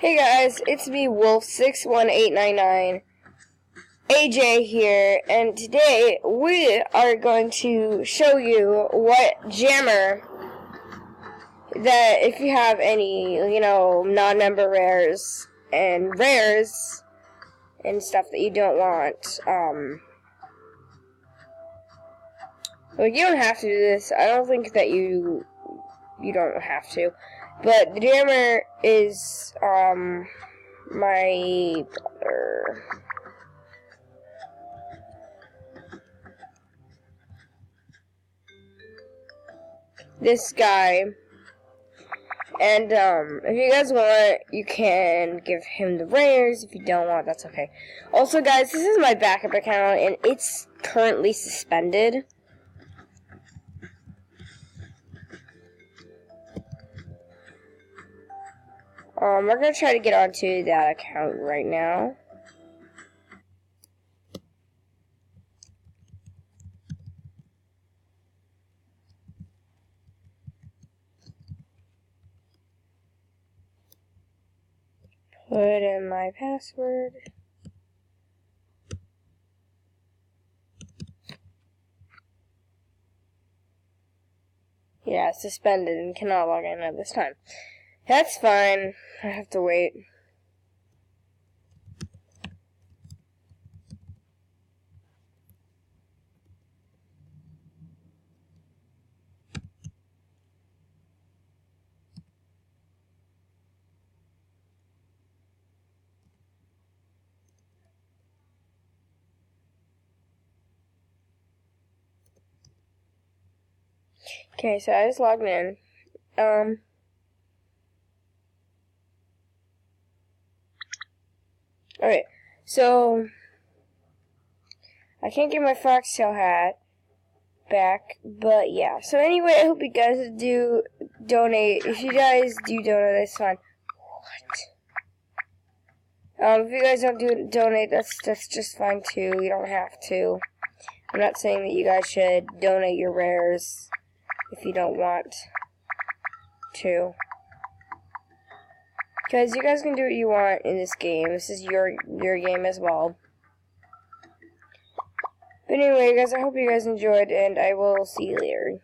Hey guys, it's me, Wolf61899, AJ here, and today we are going to show you what jammer that if you have any, non-member rares and stuff that you don't want, like you don't have to do this. I don't think that you don't have to. But the jammer is, my brother. This guy. And, if you guys want, you can give him the rares. If you don't want, that's okay. Also, guys, this is my backup account, and it's currently suspended. We're going to try to get onto that account right now. Put in my password. Yeah, suspended and cannot log in at this time. That's fine. I have to wait. Okay, so I just logged in. Alright, so I can't get my foxtail hat back, but yeah. So anyway, I hope you guys do donate. If you guys do donate, that's fine. What? If you guys don't donate, that's just fine too. You don't have to. I'm not saying that you guys should donate your rares if you don't want to. Because you guys can do what you want in this game. This is your game as well. But anyway, guys, I hope you guys enjoyed, and I will see you later.